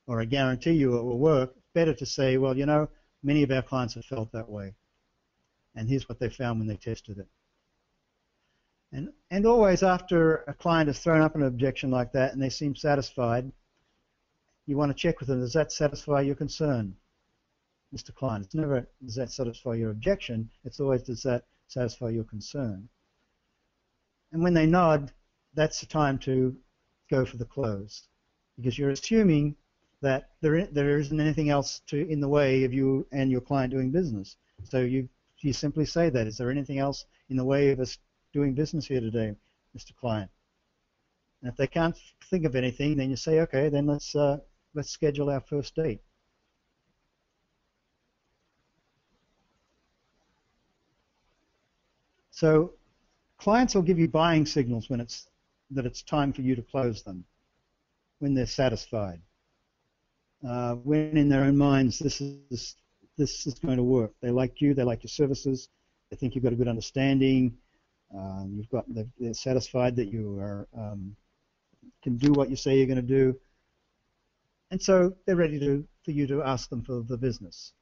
or I guarantee you it will work. Better to say, well, you know, many of our clients have felt that way, and here's what they found when they tested it. And always after a client has thrown up an objection like that and they seem satisfied, you want to check with them, does that satisfy your concern, Mr. Client? It's never, does that satisfy your objection? It's always, does that satisfy your concern? And when they nod, that's the time to go for the close, because you're assuming that there isn't anything else in the way of you and your client doing business. So you simply say that. Is there anything else in the way of us doing business here today, Mr. Client? And if they can't think of anything, then you say, okay, then let's schedule our first date. So clients will give you buying signals when that it's time for you to close them, when they're satisfied, when in their own minds this is going to work. They like you, they like your services, they think you've got a good understanding, they're satisfied that you are can do what you say you're going to do, and so they're ready for you to ask them for the business.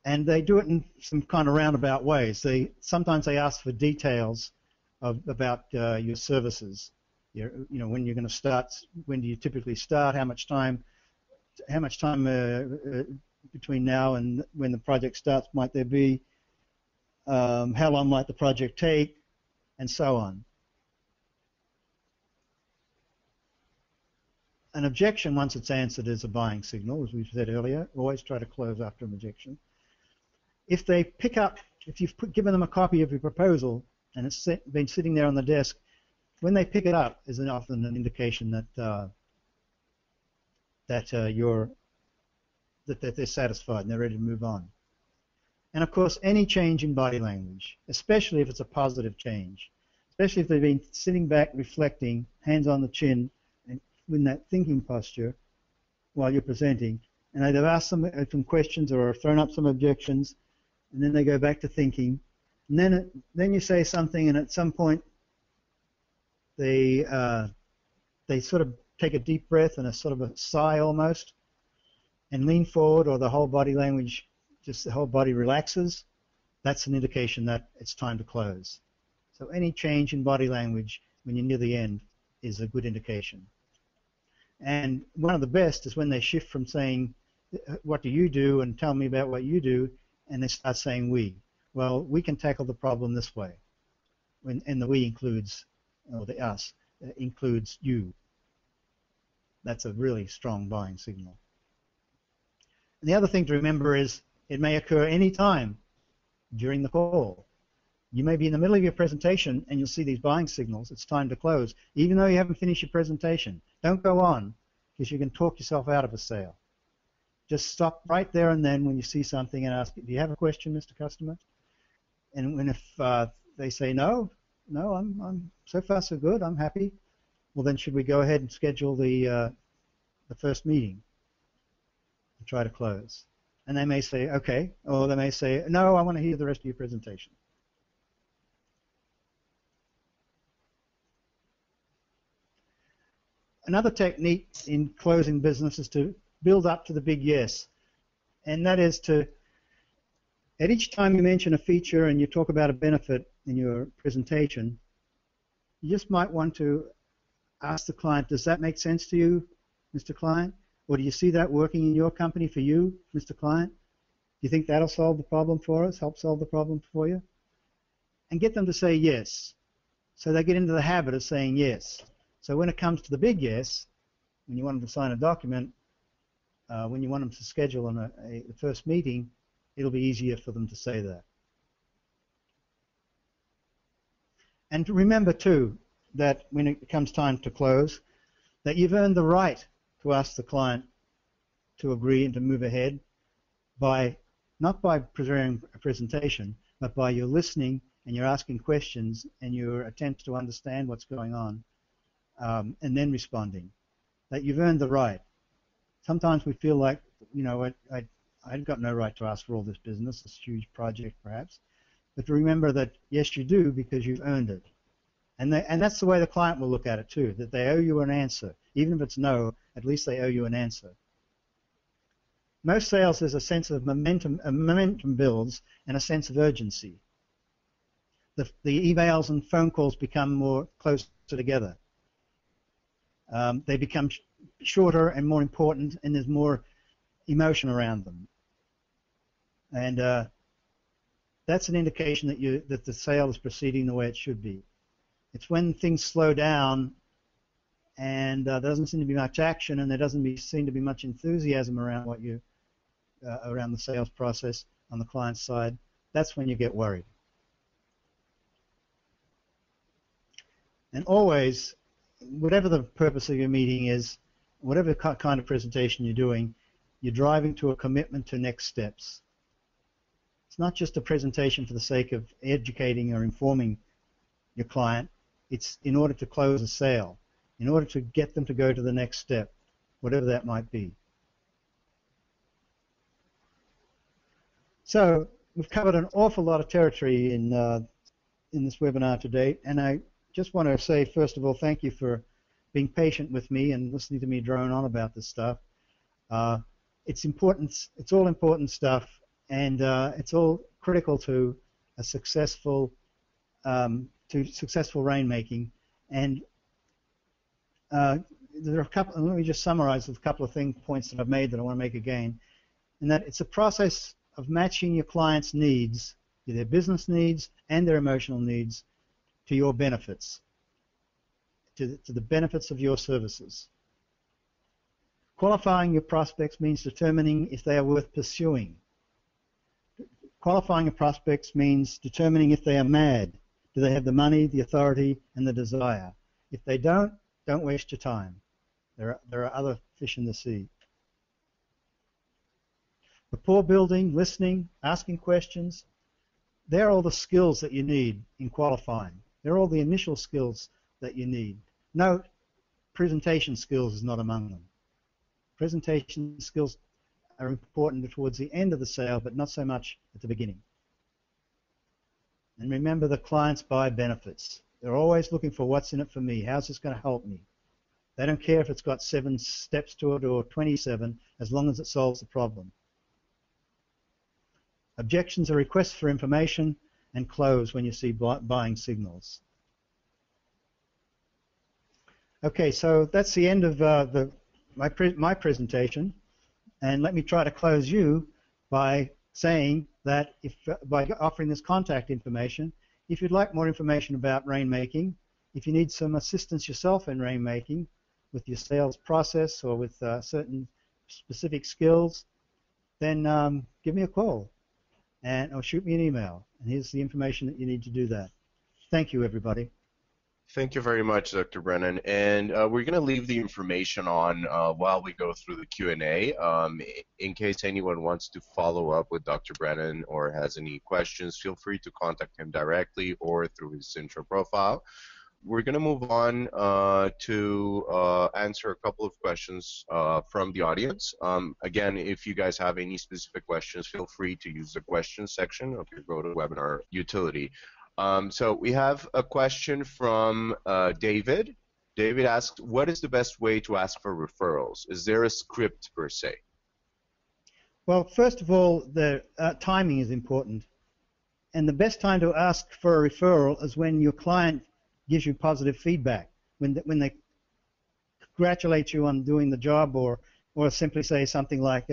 And they do it in some kind of roundabout ways. Sometimes they ask for details about your services. When you're going to start, when do you typically start, how much time between now and when the project starts might there be, how long might the project take, and so on. An objection, once it's answered, is a buying signal, as we've said earlier. Always try to close after an objection. If they pick up, if you've given them a copy of your proposal and it's been sitting there on the desk, when they pick it up, is often an indication that they're satisfied and they're ready to move on. And of course, any change in body language, especially if it's a positive change, especially if they've been sitting back, reflecting, hands on the chin, and in that thinking posture while you're presenting, and they've asked some questions or thrown up some objections, and then they go back to thinking, and then you say something, and at some point they sort of take a deep breath and a sort of a sigh almost, and lean forward, or the whole body language, just the whole body relaxes. That's an indication that it's time to close. So any change in body language when you're near the end is a good indication. And one of the best is when they shift from saying, what do you do, and tell me about what you do, and they start saying we. Well, we can tackle the problem this way. And the we includes, or the us, includes you. That's a really strong buying signal. And the other thing to remember is it may occur any time during the call. You may be in the middle of your presentation and you'll see these buying signals. It's time to close, even though you haven't finished your presentation. Don't go on, because you can talk yourself out of a sale. Just stop right there and then when you see something and ask, do you have a question, Mr. Customer? And if they say no, I'm so far so good, I'm happy, well then should we go ahead and schedule the first meeting and try to close? And they may say, okay, or they may say, no, I want to hear the rest of your presentation. Another technique in closing business is to build up to the big yes. And that is to, at each time you mention a feature and you talk about a benefit in your presentation, you just might want to ask the client, does that make sense to you, Mr. Client? Or do you see that working in your company for you, Mr. Client? Do you think that'll solve the problem for us, help solve the problem for you? And get them to say yes. So they get into the habit of saying yes. So when it comes to the big yes, when you want them to sign a document, when you want them to schedule the first meeting, it'll be easier for them to say that. And to remember, too, that when it comes time to close, that you've earned the right to ask the client to agree and to move ahead not by preparing a presentation, but by your listening and you're asking questions and your attempts to understand what's going on, and then responding. That you've earned the right. Sometimes we feel like, I've got no right to ask for all this business, this huge project perhaps. But to remember that, yes, you do, because you've earned it. And that's the way the client will look at it too, that they owe you an answer. Even if it's no, at least they owe you an answer. Most sales, there's a sense of momentum builds and a sense of urgency. The emails and phone calls become more closer together. They become shorter and more important, and there's more emotion around them. And that's an indication that the sale is proceeding the way it should be. It's when things slow down and there doesn't seem to be much action and there doesn't seem to be much enthusiasm around around the sales process on the client's side, that's when you get worried. And always, whatever the purpose of your meeting is, whatever kind of presentation you're doing, you're driving to a commitment to next steps. It's not just a presentation for the sake of educating or informing your client. It's in order to close a sale, in order to get them to go to the next step, whatever that might be. So we've covered an awful lot of territory in this webinar to date, and I just want to say, first of all, thank you for being patient with me and listening to me drone on about this stuff. It's important. It's all important stuff, and it's all critical to a successful to successful rainmaking. And there are a couple. Let me just summarize a couple of points that I've made that I want to make again. And that it's a process of matching your client's needs, their business needs and their emotional needs, to your benefits, to the benefits of your services. Qualifying your prospects means determining if they are worth pursuing. Qualifying your prospects means determining if they are mad. Do they have the money, the authority, and the desire? If they don't waste your time. There are other fish in the sea. Rapport building, listening, asking questions, they're all the skills that you need in qualifying. They're all the initial skills that you need. Note, presentation skills is not among them. Presentation skills are important towards the end of the sale, but not so much at the beginning. And remember, the clients buy benefits. They're always looking for what's in it for me. How's this going to help me? They don't care if it's got 7 steps to it or 27, as long as it solves the problem. Objections are requests for information, and close when you see buying signals. Okay, so that's the end of my presentation, and let me try to close you by saying that by offering this contact information, if you'd like more information about rainmaking, if you need some assistance yourself in rainmaking with your sales process or with certain specific skills, then give me a call or shoot me an email. And here's the information that you need to do that. Thank you, everybody. Thank you very much, Dr. Brennan. And we're going to leave the information on while we go through the Q&A. In case anyone wants to follow up with Dr. Brennan or has any questions, feel free to contact him directly or through his Zintro profile. We're going to move on to answer a couple of questions from the audience. Again, if you guys have any specific questions, feel free to use the questions section of your GoToWebinar utility. So we have a question from David. David asks, what is the best way to ask for referrals? Is there a script per se? Well, first of all, the timing is important. And the best time to ask for a referral is when your client gives you positive feedback, when they congratulate you on doing the job, or simply say something like,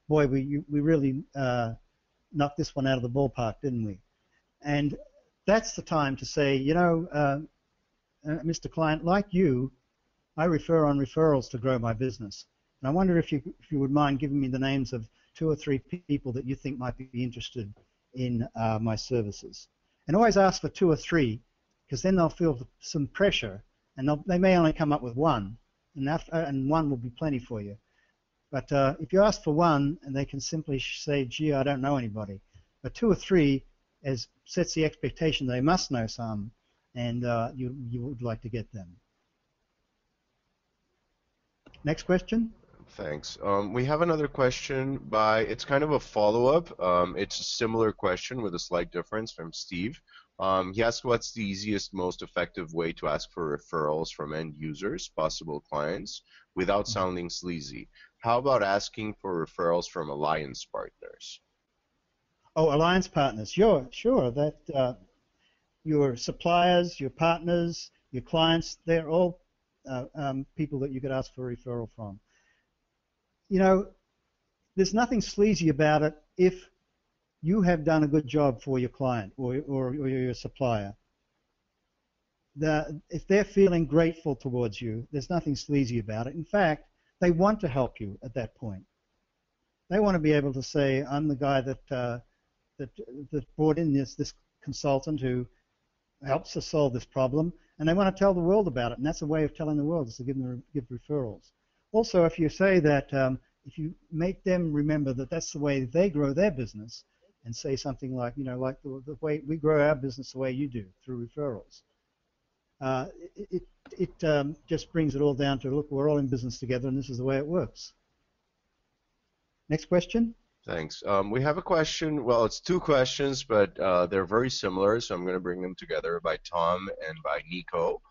boy, we really knocked this one out of the ballpark, didn't we? And that's the time to say, you know, Mr. Client, like you, I refer on referrals to grow my business. And I wonder if you would mind giving me the names of 2 or 3 people that you think might be interested in my services. And always ask for 2 or 3, because then they'll feel some pressure, and they may only come up with 1, and 1 will be plenty for you. But if you ask for 1, and they can simply say, gee, I don't know anybody. But 2 or 3 sets the expectation they must know some, and you would like to get them. Next question. Thanks. We have another question it's kind of a follow-up. It's a similar question with a slight difference from Steve. He asked, what's the easiest, most effective way to ask for referrals from end users, possible clients, without sounding sleazy? How about asking for referrals from alliance partners? Oh, alliance partners. Sure. That your suppliers, your partners, your clients, they're all people that you could ask for a referral from. You know, there's nothing sleazy about it if you have done a good job for your client or your supplier. If they're feeling grateful towards you, there's nothing sleazy about it. In fact, they want to help you at that point. They want to be able to say, I'm the guy that brought in this consultant who helps us solve this problem, and they want to tell the world about it, and that's a way of telling the world, is to give referrals. Also, if you say that, if you make them remember that that's the way they grow their business, and say something like, you know, like the way we grow our business the way you do, through referrals, it just brings it all down to, look, we're all in business together, and this is the way it works. Next question. Thanks. We have a question. Well, it's 2 questions, but they're very similar, so I'm going to bring them together, by Tom and by Nico.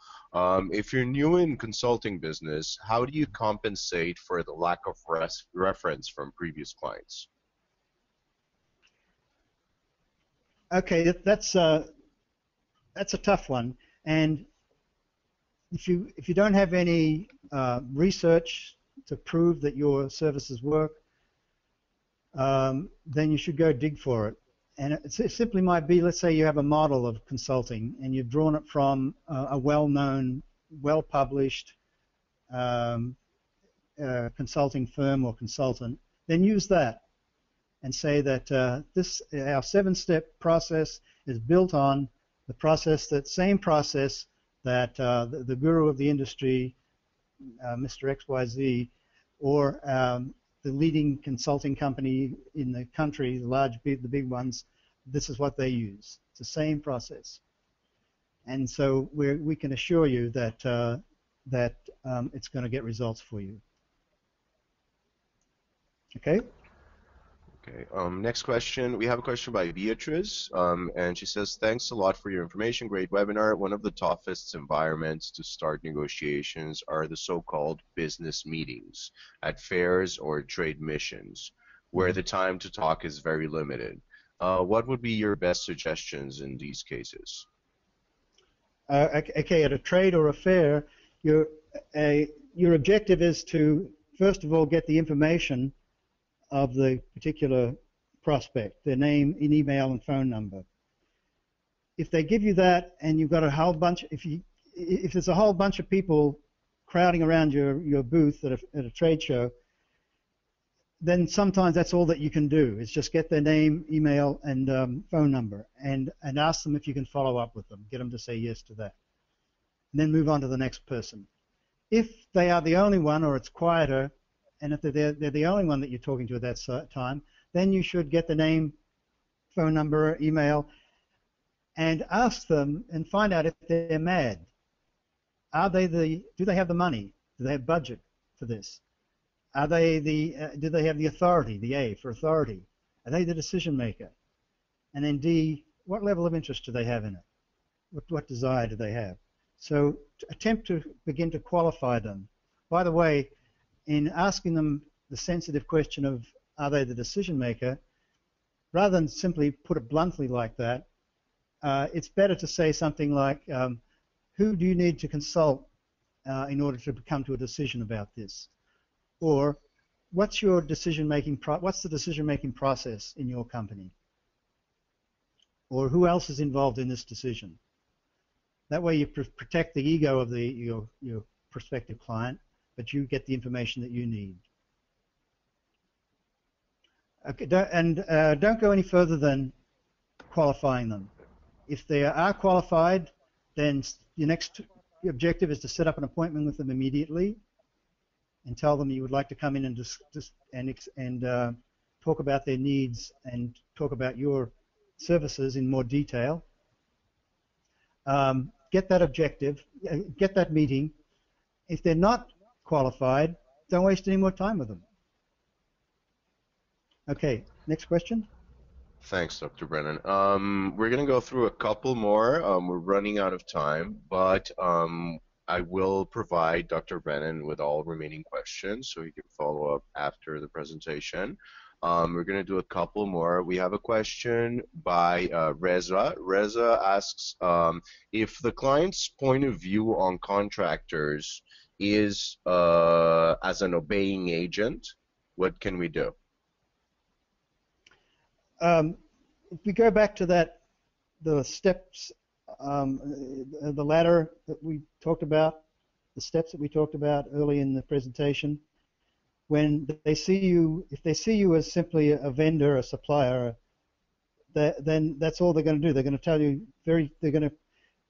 If you're new in consulting business, how do you compensate for the lack of reference from previous clients? Okay, that's a that's a tough one. And if you don't have any research to prove that your services work, then you should go dig for it. And it simply might be, let's say you have a model of consulting and you've drawn it from a well-known, well-published consulting firm or consultant, then use that and say that our 7-step process is built on the same process that the guru of the industry, Mr. XYZ, or the leading consulting company in the country, the big ones, this is what they use. It's the same process. And so we can assure you that it's going to get results for you. Okay? Okay. Next question. We have a question by Beatrice, and she says, thanks a lot for your information. Great webinar. One of the toughest environments to start negotiations are the so-called business meetings at fairs or trade missions, where the time to talk is very limited. What would be your best suggestions in these cases? Okay, at a trade or a fair, your objective is to, first of all, get the information of the particular prospect, their name, email, and phone number. If they give you that, and you've got a whole bunch, if there's a whole bunch of people crowding around your booth at a trade show, then sometimes that's all that you can do, is just get their name, email, and phone number, and ask them if you can follow up with them, get them to say yes to that, and then move on to the next person. If they are the only one, or it's quieter, and if they're the only one that you're talking to at that time, then you should get the name, phone number, email, and ask them and find out if they're mad. Do they have the money? Do they have budget for this? Do they have the authority, the A for authority? Are they the decision maker? And then D, what level of interest do they have in it? What desire do they have? So attempt to begin to qualify them. By the way, in asking them the sensitive question of are they the decision maker, rather than simply put it bluntly like that, it's better to say something like, who do you need to consult in order to come to a decision about this? Or what's your decision-making what's the decision-making process in your company? Or who else is involved in this decision? That way you protect the ego of your prospective client, but you get the information that you need. Okay, don't go any further than qualifying them. If they are qualified, then your next objective is to set up an appointment with them immediately and tell them you would like to come in and talk about their needs and talk about your services in more detail. Get that objective, get that meeting. If they're not qualified, don't waste any more time with them. Okay, next question. Thanks, Dr. Brennan. We're going to go through a couple more. We're running out of time, but I will provide Dr. Brennan with all remaining questions so he can follow up after the presentation. We're going to do a couple more. We have a question by Reza. Reza asks if the client's point of view on contractors is as an obeying agent, what can we do? If we go back to the steps, the ladder that we talked about, the steps that we talked about early in the presentation, when they see you, if they see you as simply a vendor, a supplier, then that's all they're going to do. They're going to tell you they're going to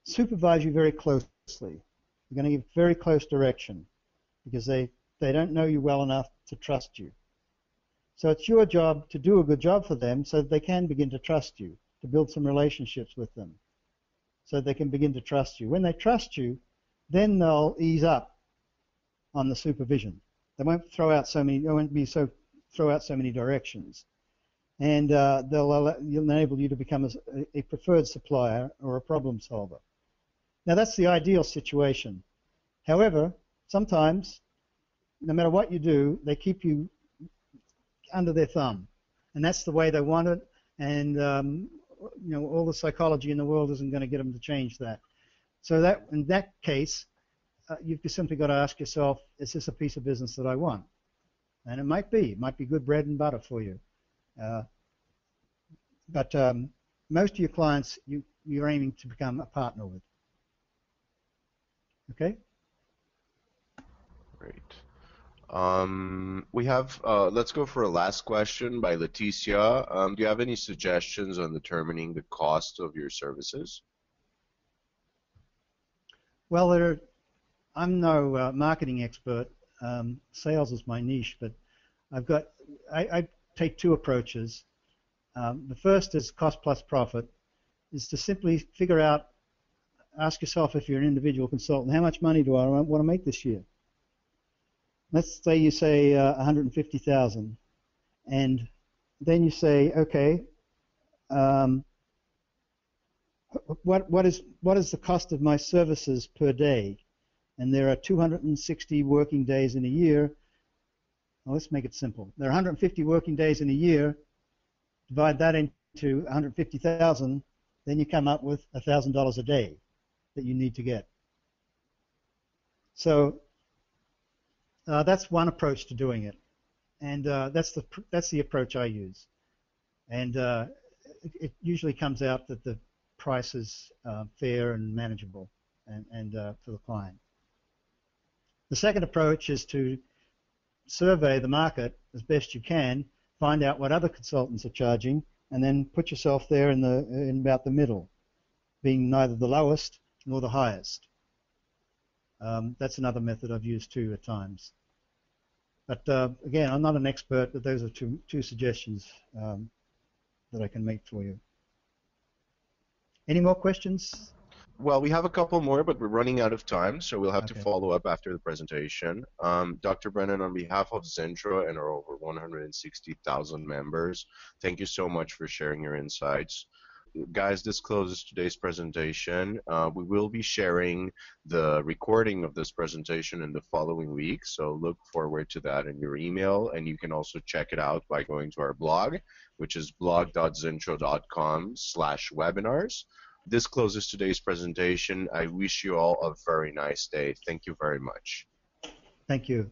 supervise you very closely. They're going to give very close direction because they don't know you well enough to trust you. So it's your job to do a good job for them so that they can begin to trust you, to build some relationships with them so they can begin to trust you. When they trust you, then they'll ease up on the supervision. They won't throw out so many directions, and they'll enable you to become a preferred supplier or a problem solver. Now that's the ideal situation. However, sometimes, no matter what you do, they keep you under their thumb, and that's the way they want it. And all the psychology in the world isn't going to get them to change that. So that in that case, you've simply got to ask yourself, is this a piece of business that I want? And it might be good bread and butter for you. But most of your clients, you're aiming to become a partner with. Okay? Great. We have, let's go for a last question by Leticia. Do you have any suggestions on determining the cost of your services? Well, I'm no marketing expert. Sales is my niche, but I take two approaches. The first is cost plus profit, is to simply figure out, ask yourself if you're an individual consultant, how much money do I want to make this year? Let's say you say 150,000, and then you say, okay, what is the cost of my services per day? And there are 260 working days in a year. Well, let's make it simple. There are 150 working days in a year. Divide that into 150,000, then you come up with $1,000 a day that you need to get. So that's one approach to doing it, and that's the approach I use. And it usually comes out that the price is fair and manageable, and for the client. The second approach is to survey the market as best you can, find out what other consultants are charging, and then put yourself there in about the middle, being neither the lowest nor the highest. That's another method I've used too at times. But again, I'm not an expert, but those are two suggestions that I can make for you. Any more questions? Well, we have a couple more, but we're running out of time, so we'll have to Okay. follow up after the presentation. Dr. Brennan, on behalf of Zintro and our over 160,000 members, thank you so much for sharing your insights. Guys, this closes today's presentation. We will be sharing the recording of this presentation in the following week, so look forward to that in your email, and you can also check it out by going to our blog, which is blog.zintro.com/webinars. This closes today's presentation. I wish you all a very nice day. Thank you very much. Thank you.